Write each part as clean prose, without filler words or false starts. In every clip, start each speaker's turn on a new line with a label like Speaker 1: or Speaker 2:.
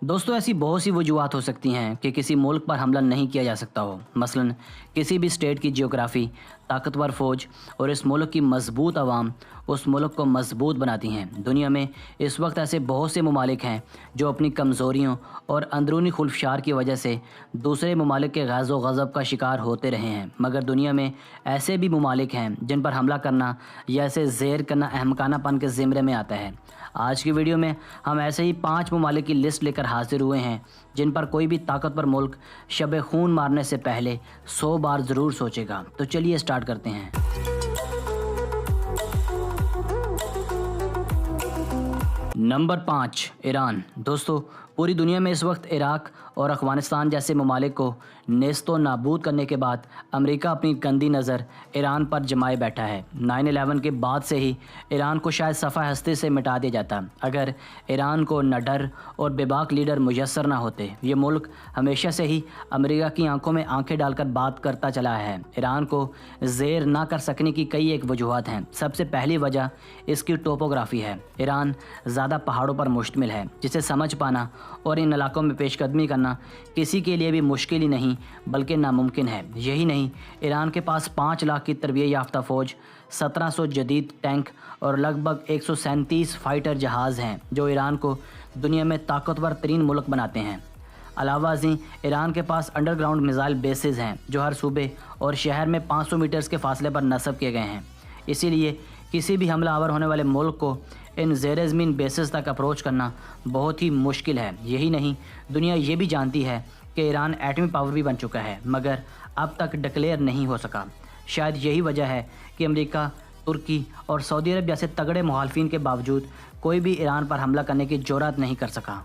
Speaker 1: दोस्तों, ऐसी बहुत सी वजूहत हो सकती हैं कि किसी मुल्क पर हमला नहीं किया जा सकता हो। मसलन किसी भी स्टेट की जियोग्राफी, ताकतवर फ़ौज और इस मुल्क की मजबूत आवाम उस मुल्क को मजबूत बनाती हैं। दुनिया में इस वक्त ऐसे बहुत से ममालिक हैं जो अपनी कमज़ोरियों और अंदरूनी खुल्फशार की वजह से दूसरे ममालिक के ग़ज़ो ग़ज़ब का शिकार होते रहे हैं। मगर दुनिया में ऐसे भी ममालिक हैं जिन पर हमला करना या इसे ज़ेर करना अहमकानापन के ज़िम्रे में आता है। आज की वीडियो में हम ऐसे ही 5 ममालिक की लिस्ट लेकर हाजिर हुए हैं जिन पर कोई भी ताकतवर मुल्क शब खून मारने से पहले 100 बार ज़रूर सोचेगा। तो चलिए स्टार्ट करते हैं। Number 5, Iran. दोस्तों, पूरी दुनिया में इस वक्त इराक और अफ़गानिस्तान जैसे ममालिक को नेस्तो नाबूद करने के बाद अमेरिका अपनी गंदी नज़र ईरान पर जमाए बैठा है। 9/11 के बाद से ही ईरान को शायद सफ़ा हस्ती से मिटा दिया जाता अगर ईरान को निडर और बेबाक लीडर मुयस्सर ना होते। ये मुल्क हमेशा से ही अमेरिका की आंखों में आंखें डालकर बात करता चला है। ईरान को ज़ेर ना कर सकने की कई एक वजूहत हैं। सबसे पहली वजह इसकी टोपोग्राफ़ी है। ईरान ज़्यादा पहाड़ों पर मुश्तमिल है जिसे समझ पाना और इन इलाकों में पेशकदमी करना किसी के लिए भी मुश्किल ही नहीं बल्कि नामुमकिन है। यही नहीं, ईरान के पास 5 लाख की तरबियत याफ्ता फ़ौज, 1700 जदीद टैंक और लगभग 137 फाइटर जहाज़ हैं जो ईरान को दुनिया में ताकतवर तरीन मुल्क बनाते हैं। अलावा अज़ीं ईरान के पास अंडरग्राउंड मिसाइल बेसिस हैं जो हर सूबे और शहर में 500 मीटर्स के फासले पर नस्ब किए गए हैं। इसीलिए किसी भी हमलावर होने वाले मुल्क को इन ज़ेर ज़मीन बेसिस तक अप्रोच करना बहुत ही मुश्किल है। यही नहीं, दुनिया ये भी जानती है कि ईरान एटमी पावर भी बन चुका है मगर अब तक डिक्लेयर नहीं हो सका। शायद यही वजह है कि अमेरिका, तुर्की और सऊदी अरब जैसे तगड़े मुखालिफिन के बावजूद कोई भी ईरान पर हमला करने की जुर्रत नहीं कर सका।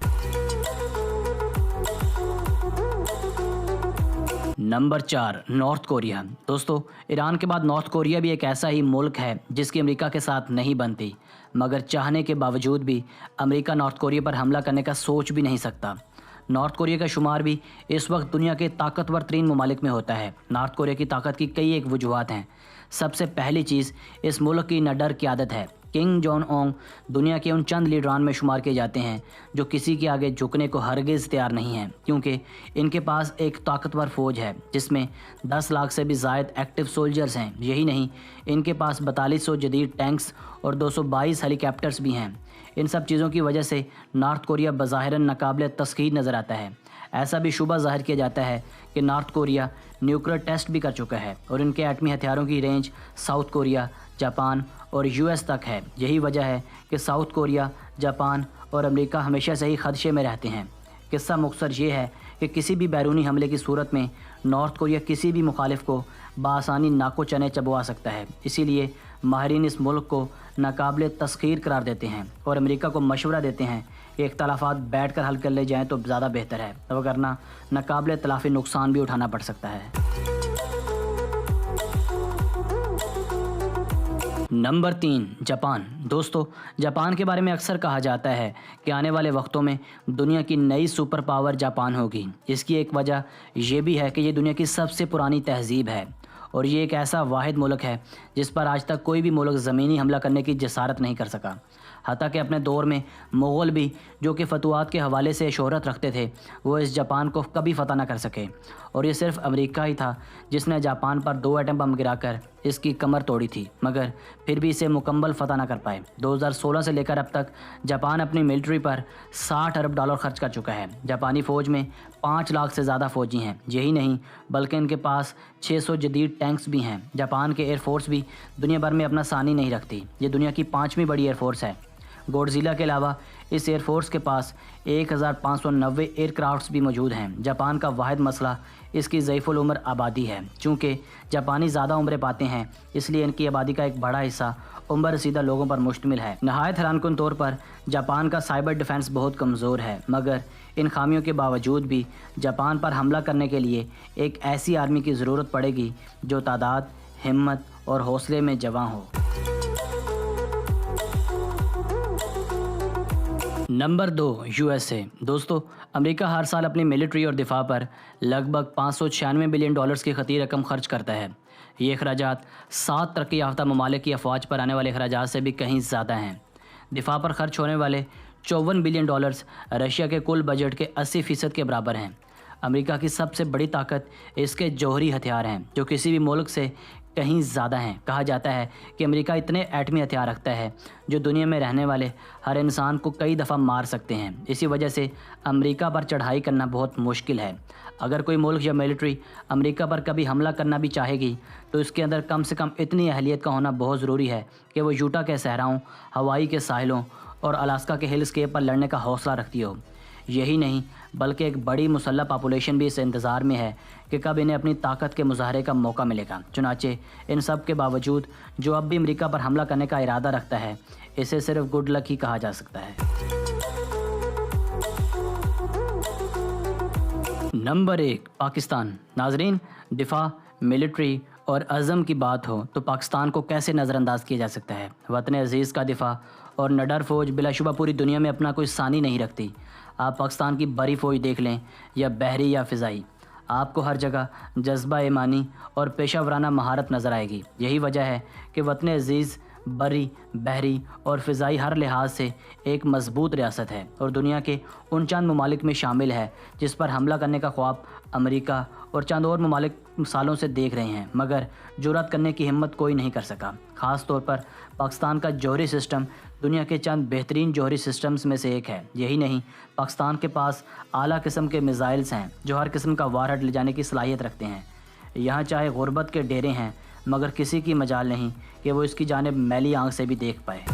Speaker 1: Number 4, north Korea. दोस्तों, ईरान के बाद नॉर्थ कोरिया भी एक ऐसा ही मुल्क है जिसकी अमेरिका के साथ नहीं बनती, मगर चाहने के बावजूद भी अमेरिका नॉर्थ कोरिया पर हमला करने का सोच भी नहीं सकता। नॉर्थ कोरिया का शुमार भी इस वक्त दुनिया के ताकतवर तरीन ममालिक में होता है। नॉर्थ कोरिया की ताकत की कई एक वजूहत हैं। सबसे पहली चीज़ इस मुल्क की निडर क़यादत है। किंग जॉन ओंग दुनिया के उन चंद लीडरान में शुमार किए जाते हैं जो किसी के आगे झुकने को हरगिज़ तैयार नहीं हैं, क्योंकि इनके पास एक ताकतवर फ़ौज है जिसमें 10 लाख से भी ज़ायद एक्टिव सोल्जर्स हैं। यही नहीं, इनके पास 4200 जदीद टैंक्स और 222 हेलीकॉप्टर्स भी हैं। इन सब चीज़ों की वजह से नॉर्थ कोरिया बज़ाहिरन नाकाबिले तस्खीर नज़र आता है। ऐसा भी शुबा ज़ाहिर किया जाता है कि नॉर्थ कोरिया न्यूक्लियर टेस्ट भी कर चुका है और इनके एटमी हथियारों की रेंज साउथ कोरिया, जापान और यूएस तक है। यही वजह है कि साउथ कोरिया, जापान और अमेरिका हमेशा से ही खदशे में रहते हैं। किस्सा मुख्तसर ये है कि किसी भी बैरूनी हमले की सूरत में नॉर्थ कोरिया किसी भी मुखालिफ को बआसानी नाको चने चबवा सकता है। इसीलिए माहिरीन इस मुल्क को नाकाबिले तस्खीर करार देते हैं और अमेरिका को मशवरा देते हैं कि इख्तलाफात बैठ कर हल कर ले जाएँ तो ज़्यादा बेहतर है, वरना नाकाबिले तलाफ़ी नुकसान भी उठाना पड़ सकता है। Number 3, Japan. दोस्तों, जापान के बारे में अक्सर कहा जाता है कि आने वाले वक्तों में दुनिया की नई सुपर पावर जापान होगी। इसकी एक वजह यह भी है कि ये दुनिया की सबसे पुरानी तहज़ीब है और ये एक ऐसा वाहिद मुल्क है जिस पर आज तक कोई भी मुल्क ज़मीनी हमला करने की जसारत नहीं कर सका। हत्ता कि अपने दौर में मुग़ल भी, जो कि फतवात के हवाले से शोहरत रखते थे, वो इस जापान को कभी फ़तह ना कर सके। और ये सिर्फ़ अमेरिका ही था जिसने जापान पर 2 एटम बम गिराकर इसकी कमर तोड़ी थी, मगर फिर भी इसे मुकम्मल फ़तह ना कर पाए। 2016 से लेकर अब तक जापान अपनी मिलिट्री पर $60 अरब खर्च कर चुका है। जापानी फ़ौज में 5 लाख से ज़्यादा फ़ौजी हैं। यही नहीं, बल्कि इनके पास 600 जदीद टैंक्स भी हैं। जापान के एयरफोर्स भी दुनिया भर में अपना सानी नहीं रखती। ये दुनिया की 5वीं बड़ी एयरफोर्स है। गॉडज़िला के अलावा इस एयरफोर्स के पास 1590 एयरक्राफ्ट्स भी मौजूद हैं। जापान का वाहिद मसला इसकी ज़ईफ़ुल उम्र आबादी है। चूँकि जापानी ज़्यादा उम्रें पाते हैं, इसलिए इनकी आबादी का एक बड़ा हिस्सा उम्र रसीदा लोगों पर मुश्तमिल है। नहायत हैरानकुन तौर पर जापान का साइबर डिफेंस बहुत कमज़ोर है, मगर इन खामियों के बावजूद भी जापान पर हमला करने के लिए एक ऐसी आर्मी की ज़रूरत पड़ेगी जो तादाद, हिम्मत और हौसले में जवां हो। Number 2, USA. दोस्तों, अमेरिका हर साल अपनी मिलिट्री और दिफा पर लगभग $596 बिलियन की खती रकम खर्च करता है। ये अखराजात 7 तरक्की याफ्ता ममालिक की अफवाज पर आने वाले अखराजात से भी कहीं ज़्यादा हैं। दिफा पर खर्च होने वाले $54 बिलियन रशिया के कुल बजट के 80% के बराबर हैं। अमेरिका की सबसे बड़ी ताकत इसके जौहरी हथियार हैं, जो किसी भी मुल्क से कहीं ज़्यादा हैं। कहा जाता है कि अमेरिका इतने एटमी हथियार रखता है जो दुनिया में रहने वाले हर इंसान को कई दफ़ा मार सकते हैं। इसी वजह से अमेरिका पर चढ़ाई करना बहुत मुश्किल है। अगर कोई मुल्क या मिलिट्री अमेरिका पर कभी हमला करना भी चाहेगी तो इसके अंदर कम से कम इतनी अहलियत का होना बहुत ज़रूरी है कि वो यूटा के सहराओं, हवाई के साहिलों और अलास्का के हिल स्केप पर लड़ने का हौसला रखती हो। यही नहीं बल्कि एक बड़ी मुसल्लह पॉपुलेशन भी इस इंतज़ार में है कि कब इन्हें अपनी ताकत के मुजाहरे का मौका मिलेगा। चुनाचे इन सब के बावजूद जो अब भी अमेरिका पर हमला करने का इरादा रखता है, इसे सिर्फ गुड लक ही कहा जा सकता है। नंबर 1, पाकिस्तान। नाजरीन, दिफा, मिलिट्री और अज़म की बात हो तो पाकिस्तान को कैसे नज़रअंदाज किया जा सकता है। वतन अज़ीज़ का दिफा और निडर फ़ौज बिलाशुबा पूरी दुनिया में अपना कोई सानी नहीं रखती। आप पाकिस्तान की बड़ी फ़ौज देख लें, या बहरी या फ़िज़ाई, आपको हर जगह जज्बा ईमानी और पेशा वराना महारत नज़र आएगी। यही वजह है कि वतन अज़ीज़ बरी, बहरी और फ़िज़ाई हर लिहाज से एक मजबूत रियासत है और दुनिया के उन चंद ममालिक में शामिल है जिस पर हमला करने का ख्वाब अमेरिका और चंद और ममालिक सालों से देख रहे हैं, मगर जुर्रत करने की हिम्मत कोई नहीं कर सका। ख़ास तौर पर पाकिस्तान का जौहरी सिस्टम दुनिया के चंद बेहतरीन जौहरी सिस्टम्स में से एक है। यही नहीं, पाकिस्तान के पास आला किस्म के मिसाइल्स हैं जो हर किस्म का वारहट ले जाने की सलाहियत रखते हैं। यहाँ चाहे गुर्बत के डेरे हैं, मगर किसी की मजाल नहीं कि वो इसकी जानिब मैली आंख से भी देख पाए।